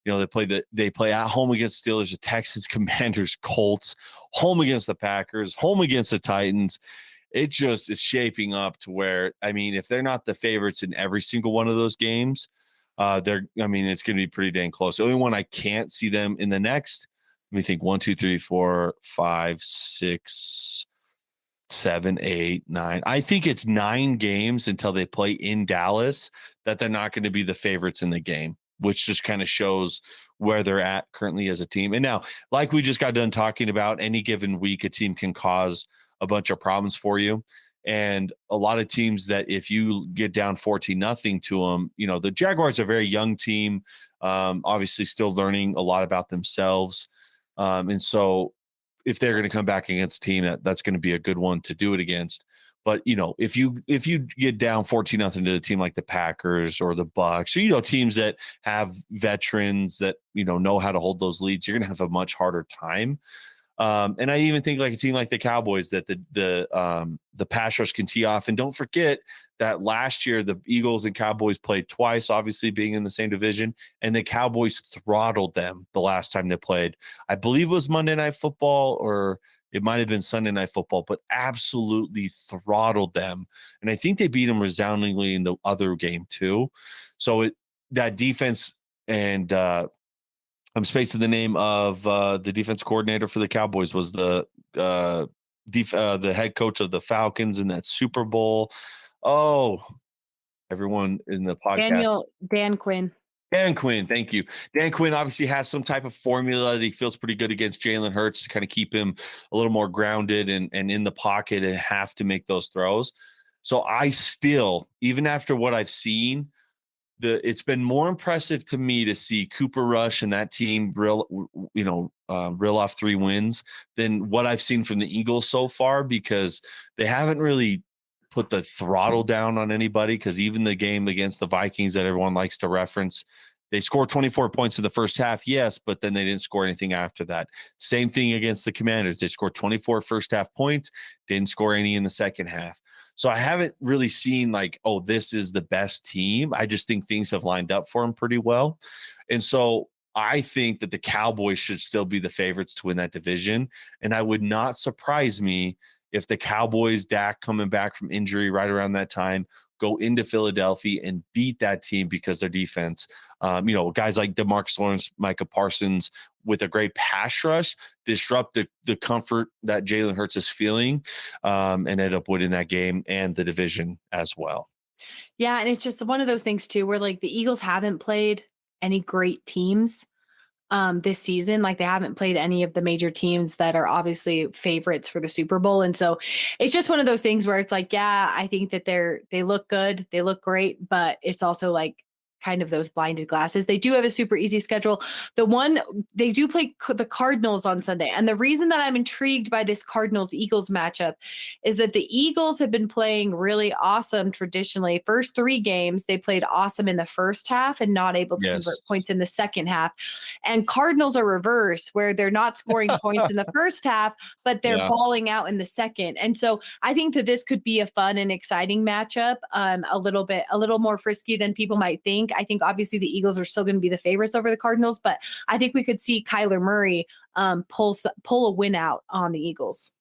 They play at home against Steelers, the Texans, Commanders, Colts, home against the Packers, home against the Titans. It just is shaping up to where, I mean, if they're not the favorites in every single one of those games, it's going to be pretty dang close. The only one I can't see them in the next, let me think, 1, 2, 3, 4, 5, 6, 7, 8, 9. I think it's 9 games until they play in Dallas that they're not going to be the favorites in the game, which just kind of shows where they're at currently as a team. And now, like we just got done talking about, any given week, a team can cause a bunch of problems for you. And a lot of teams that if you get down 14-0 to them, the Jaguars are a very young team, obviously still learning a lot about themselves. And so if they're going to come back against a team, that's going to be a good one to do it against. But, if you get down 14-0 to a team like the Packers or the Bucs, or, teams that have veterans that, know how to hold those leads, you're going to have a much harder time. And I even think like a team like the Cowboys that the pass rush can tee off. And don't forget that last year the Eagles and Cowboys played twice, obviously being in the same division, and the Cowboys throttled them the last time they played. I believe it was Monday Night Football, or it might have been Sunday Night Football, but absolutely throttled them. And I think they beat them resoundingly in the other game too. So that defense and I'm spacing the name of the defense coordinator for the Cowboys was the head coach of the Falcons in that Super Bowl. Oh, everyone in the podcast. Dan Quinn. Dan Quinn, thank you. Dan Quinn obviously has some type of formula that he feels pretty good against Jalen Hurts to kind of keep him a little more grounded and in the pocket and have to make those throws. So I still, even after what I've seen, it's been more impressive to me to see Cooper Rush and that team reel off 3 wins than what I've seen from the Eagles so far, because they haven't really put the throttle down on anybody. Because even the game against the Vikings that everyone likes to reference, they scored 24 points in the first half, yes, but then they didn't score anything after that. Same thing against the Commanders. They scored 24 first half points, didn't score any in the second half. So I haven't really seen like, oh, this is the best team. I just think things have lined up for them pretty well. And so I think that the Cowboys should still be the favorites to win that division. And I would not surprise me if the Cowboys, Dak coming back from injury right around that time, go into Philadelphia and beat that team because their defense, guys like DeMarcus Lawrence, Micah Parsons, with a great pass rush, disrupt the comfort that Jalen Hurts is feeling, and end up winning that game and the division as well. Yeah, and it's just one of those things too, where like the Eagles haven't played any great teams this season. Like they haven't played any of the major teams that are obviously favorites for the Super Bowl. And so it's just one of those things where it's like, yeah, I think that they look good. They look great, but it's also like kind of those blinded glasses. They do have a super easy schedule. They do play the Cardinals on Sunday. And the reason that I'm intrigued by this Cardinals-Eagles matchup is that the Eagles have been playing really awesome traditionally. First 3 games, they played awesome in the first half and not able to convert points in the second half. And Cardinals are reverse, where they're not scoring points in the first half, but they're balling out in the second. And so I think that this could be a fun and exciting matchup, a little more frisky than people might think. I think obviously the Eagles are still going to be the favorites over the Cardinals, but I think we could see Kyler Murray pull a win out on the Eagles.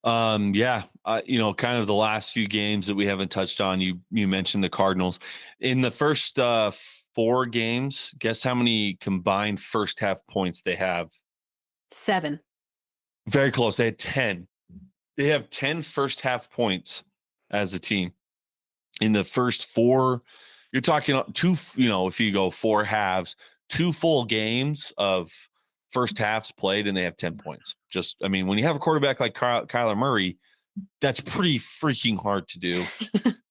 Yeah, kind of the last few games that we haven't touched on. You mentioned the Cardinals in the first 4 games. Guess how many combined first half points they have? 7. Very close. They had 10. They have 10 first half points as a team in the first 4. You're talking 2. If you go 4 halves, 2 full games of first halves played, and they have 10 points. When you have a quarterback like Kyler Murray, that's pretty freaking hard to do.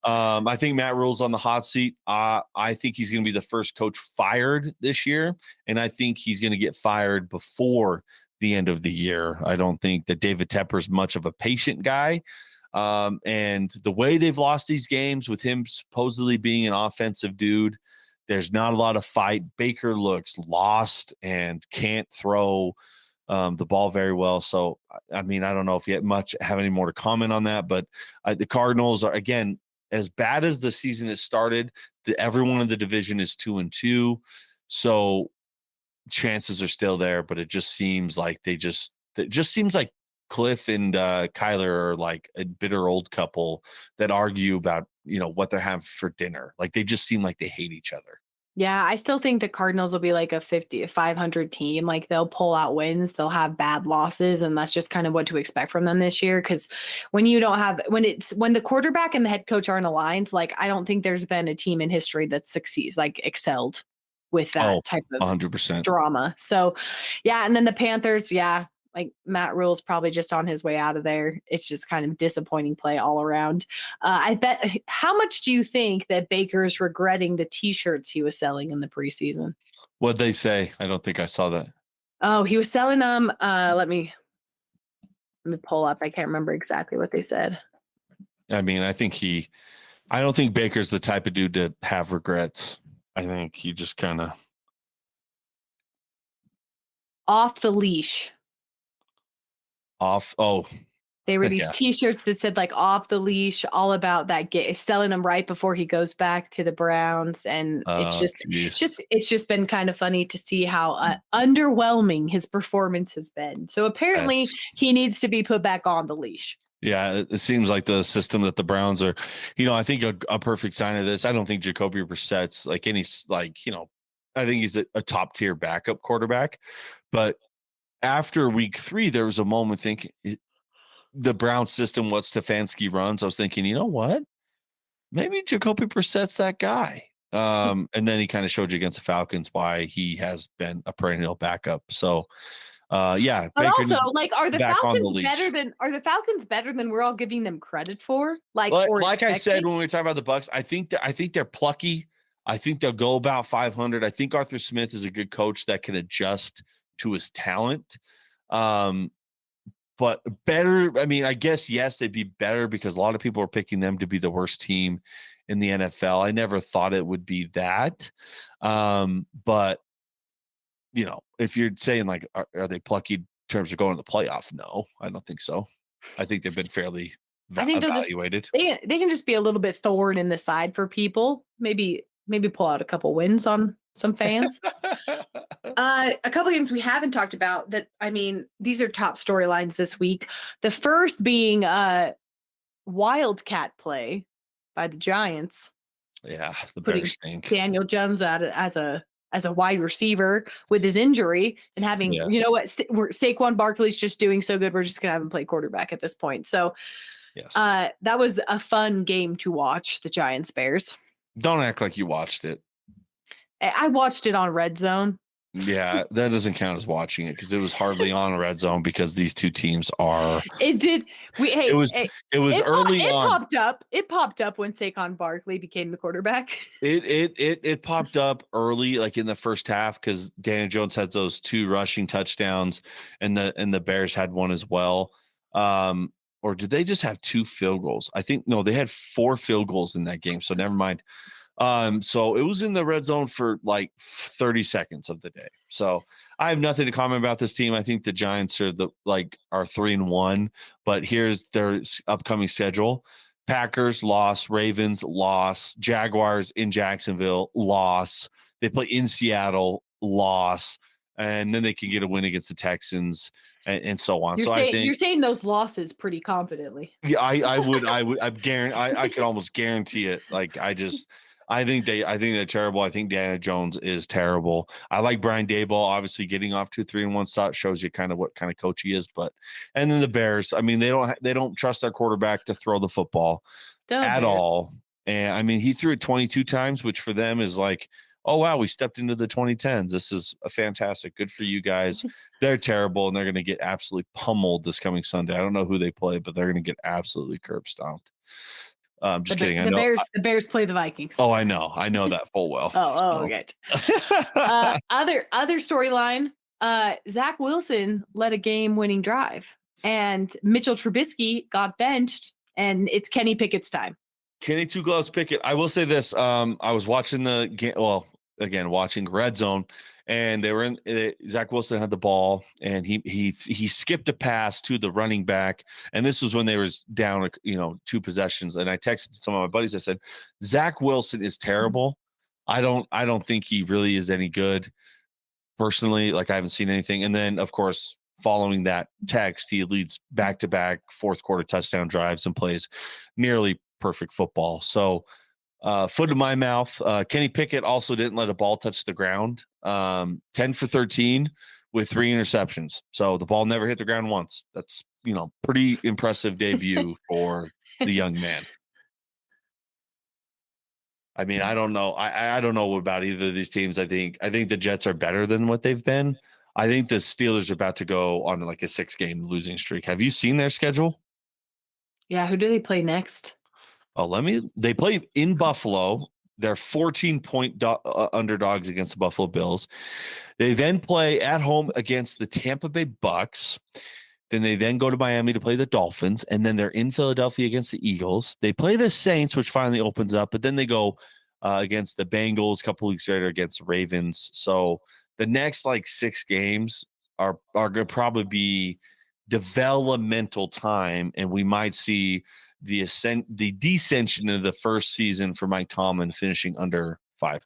I think Matt Rule's on the hot seat. I think he's going to be the first coach fired this year, and I think he's going to get fired before the end of the year. I don't think that David Tepper's much of a patient guy. And the way they've lost these games with him supposedly being an offensive dude, there's not a lot of fight. Baker looks lost and can't throw the ball very well. So, I don't know if you have any more to comment on that, but the Cardinals are, again, as bad as the season has started, everyone in the division is 2-2. So chances are still there, but it just seems like Cliff and Kyler are like a bitter old couple that argue about, what they're having for dinner. Like they just seem like they hate each other. Yeah, I still think the Cardinals will be like a 500 team. Like they'll pull out wins, they'll have bad losses, and that's just kind of what to expect from them this year. Because when the quarterback and the head coach aren't aligned, like I don't think there's been a team in history that succeeds, like excelled with that type of 100% drama. So, yeah, and then the Panthers, yeah, like Matt Rule's probably just on his way out of there. It's just kind of disappointing play all around. I bet. How much do you think that Baker's regretting the T-shirts he was selling in the preseason? What'd they say? I don't think I saw that. Oh, he was selling them. Let me pull up. I can't remember exactly what they said. I don't think Baker's the type of dude to have regrets. I think he just kind of off the leash. They were these T-shirts that said like off the leash, all about that, selling them right before he goes back to the Browns. And it's just been kind of funny to see how underwhelming his performance has been. So apparently he needs to be put back on the leash. Yeah, it seems like the system that the Browns are, I think a perfect sign of this. I don't think Jacoby Brissett's I think he's a top tier backup quarterback, but after week 3, there was a moment thinking the Brown system, what Stefanski runs. I was thinking, you know what? Maybe Jacoby Brissett's that guy. And then he kind of showed you against the Falcons why he has been a perennial backup. So, yeah. But Baker, also, like, are the Falcons better than we're all giving them credit for? Like I said when we were talking about the Bucs, I think they're plucky. I think they'll go about 500. I think Arthur Smith is a good coach that can adjust to his talent. But better, I guess, yes, they'd be better because a lot of people are picking them to be the worst team in the NFL. I never thought it would be that. But, if you're saying like, are they plucky in terms of going to the playoff? No, I don't think so. I think they've been fairly evaluated. They can just be a little bit thorn in the side for people. Maybe pull out a couple wins on some fans. A couple games we haven't talked about that. These are top storylines this week. The first being wildcat play by the Giants. Yeah, the Bears stink. Daniel Jones out as a wide receiver with his injury and having, Saquon Barkley's just doing so good. We're just gonna have him play quarterback at this point. So, that was a fun game to watch. The Giants Bears. Don't act like you watched it. I watched it on Red Zone. Yeah, that doesn't count as watching it because it was hardly on Red Zone because these two teams are. It did. It was early on. It popped up when Saquon Barkley became the quarterback. It popped up early, like in the first half, because Daniel Jones had those 2 rushing touchdowns, and the Bears had one as well. Or did they just have 2 field goals? I think no, they had 4 field goals in that game. So never mind. So it was in the red zone for like 30 seconds of the day. So I have nothing to comment about this team. I think the Giants are 3-1, but here's their upcoming schedule. Packers loss, Ravens loss, Jaguars in Jacksonville loss. They play in Seattle loss, and then they can get a win against the Texans and so on. You're So I saying think, you're saying those losses pretty confidently. yeah, I could almost guarantee it. Like I think they're terrible. I think Daniel Jones is terrible. I like Brian Daboll, obviously getting off to a 3-1 start shows you kind of what kind of coach he is. But and then the Bears, I mean, they don't trust their quarterback to throw the football The at Bears. all. And I mean, he threw it 22 times, which for them is like, oh wow, we stepped into the 2010s. This is a fantastic. Good for you guys. They're terrible, and they're going to get absolutely pummeled this coming Sunday. I don't know who they play, but they're going to get absolutely curb stomped. Just kidding. I know. The Bears play the Vikings. Oh, I know that full well. Okay. Other storyline. Zach Wilson led a game-winning drive, and Mitchell Trubisky got benched, and it's Kenny Pickett's time. Kenny Two Gloves Pickett. I will say this. I was watching the game. Well, again, watching Red Zone, and they were in. Zach Wilson had the ball, and he skipped a pass to the running back, and this was when they was down, 2 possessions. And I texted some of my buddies. I said, Zach Wilson is terrible. I don't think he really is any good. Personally, like I haven't seen anything. And then, of course, following that text, he leads back-to-back fourth quarter touchdown drives and plays nearly perfect football. So, foot in my mouth. Kenny Pickett also didn't let a ball touch the ground. 10 for 13 with 3 interceptions. So the ball never hit the ground once. That's, pretty impressive debut for the young man. I mean, I don't know. I don't know about either of these teams. I think the Jets are better than what they've been. I think the Steelers are about to go on like a 6-game losing streak. Have you seen their schedule? Yeah, who do they play next? They play in Buffalo. They're 14-point underdogs against the Buffalo Bills. They then play at home against the Tampa Bay Bucs. Then they go to Miami to play the Dolphins, and then they're in Philadelphia against the Eagles. They play the Saints, which finally opens up, but then they go against the Bengals a couple weeks later against the Ravens. So the next 6 games are going to probably be developmental time, and we might see the descension of the first season for Mike Tomlin finishing under 500.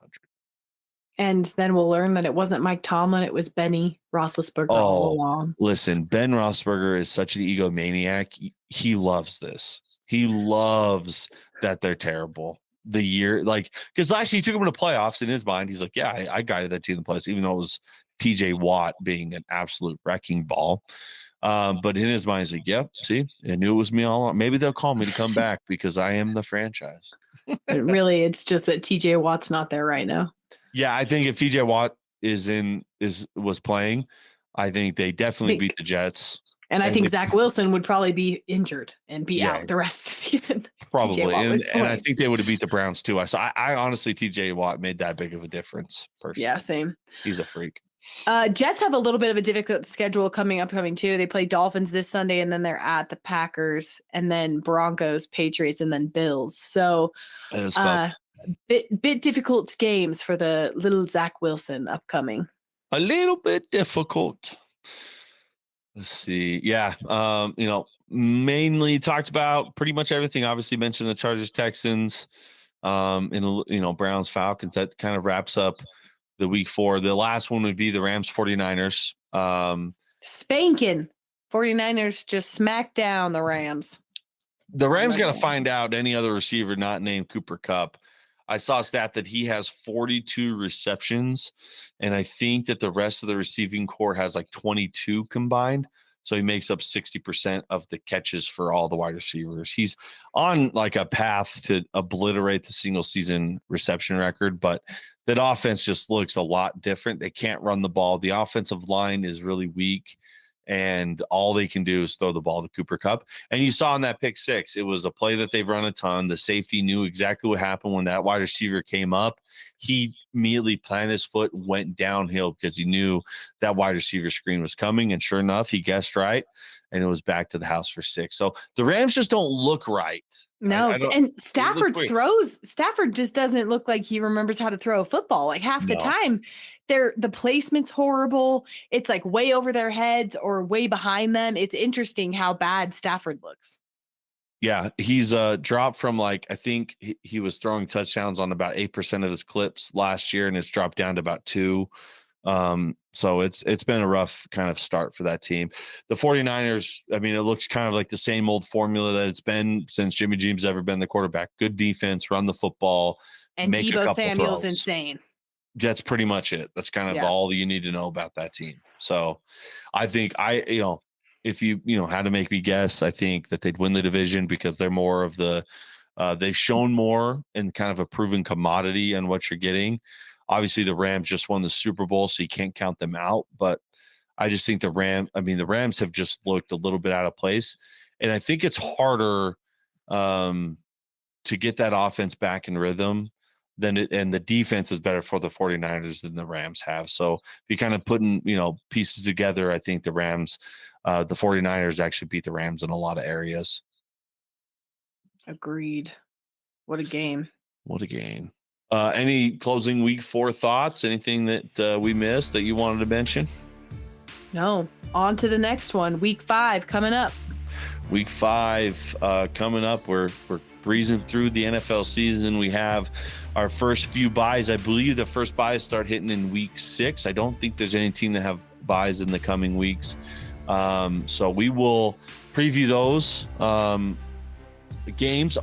And then we'll learn that it wasn't Mike Tomlin, it was Benny Roethlisberger all along. Listen, Ben Roethlisberger is such an egomaniac. He loves this. He loves that they're terrible. Because last year he took them to the playoffs. In his mind, he's like, yeah, I guided that team in the playoffs, even though it was TJ Watt being an absolute wrecking ball. But in his mind, he's like, yep, see, I knew it was me all along. Maybe they'll call me to come back because I am the franchise. But really, it's just that TJ Watt's not there right now. Yeah, I think if TJ Watt was playing, I think they definitely beat the Jets. And I think Zach Wilson would probably be injured and be out the rest of the season. Probably. And I think they would have beat the Browns too. So I honestly, TJ Watt made that big of a difference. Personally. Yeah, same. He's a freak. Jets have a little bit of a difficult schedule coming too. They play Dolphins this Sunday, and then they're at the Packers, and then Broncos, Patriots, and then Bills. So bit difficult games for the little Zach Wilson upcoming. A little bit difficult. Let's see. Yeah. Mainly talked about pretty much everything. Obviously mentioned the Chargers, Texans, Browns, Falcons. That kind of wraps up the week 4. The last one would be the Rams, 49ers. Spanking. 49ers just smacked down the Rams. The Rams got to find out any other receiver not named Cooper Kupp. I saw a stat that he has 42 receptions, and I think that the rest of the receiving core has 22 combined. So he makes up 60% of the catches for all the wide receivers. He's on a path to obliterate the single season reception record, but that offense just looks a lot different. They can't run the ball. The offensive line is really weak, and all they can do is throw the ball to Cooper Kupp. And you saw in that pick 6, it was a play that they've run a ton. The safety knew exactly what happened when that wide receiver came up. He immediately planted his foot, went downhill because he knew that wide receiver screen was coming. And sure enough, he guessed right, and it was back to the house for 6. So the Rams just don't look right. No, and Stafford just doesn't look like he remembers how to throw a football. Half the time, the placement's horrible. It's way over their heads or way behind them. It's interesting how bad Stafford looks. Yeah, he's dropped from like, I think he was throwing touchdowns on about 8% of his clips last year, and it's dropped down to about 2. So it's been a rough kind of start for that team. The 49ers, I mean, it looks kind of like the same old formula that it's been since Jimmy G's ever been the quarterback. Good defense, run the football, And make a Deebo couple Samuel's throws. insane. That's pretty much it. That's kind of Yeah. all you need to know about that team. So I think if you had to make me guess, I think that they'd win the division because they're more of the they've shown more and kind of a proven commodity on what you're getting. Obviously, the Rams just won the Super Bowl, so you can't count them out. But I just think the Rams have just looked a little bit out of place. And I think it's harder to get that offense back in rhythm and the defense is better for the 49ers than the Rams have. So if you kind of putting, pieces together, I think the 49ers actually beat the Rams in a lot of areas. Agreed. What a game. What a game. Any closing week 4 thoughts? Anything that we missed that you wanted to mention? No. On to the next one. Week 5 coming up. Week 5 coming up. We're breezing through the NFL season. We have our first few buys. I believe the first buys start hitting in week 6. I don't think there's any team that have buys in the coming weeks. So we will preview those games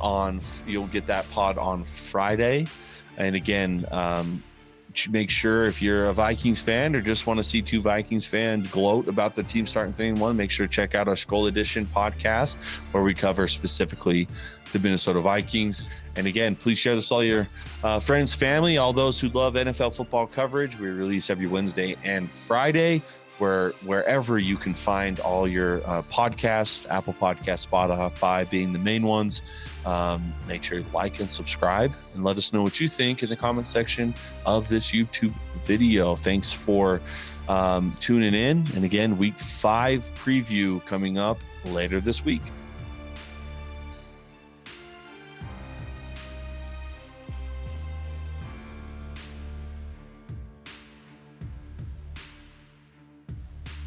you'll get that pod on Friday. And again, make sure if you're a Vikings fan or just want to see 2 Vikings fans gloat about the team starting 3-1, make sure to check out our Skull Edition podcast where we cover specifically the Minnesota Vikings. And again, please share this with all your friends, family, all those who love NFL football coverage. We release every Wednesday and Friday wherever you can find all your podcasts, Apple Podcasts, Spotify being the main ones. Make sure you like and subscribe and let us know what you think in the comment section of this YouTube video. Thanks for tuning in. And again, week 5 preview coming up later this week.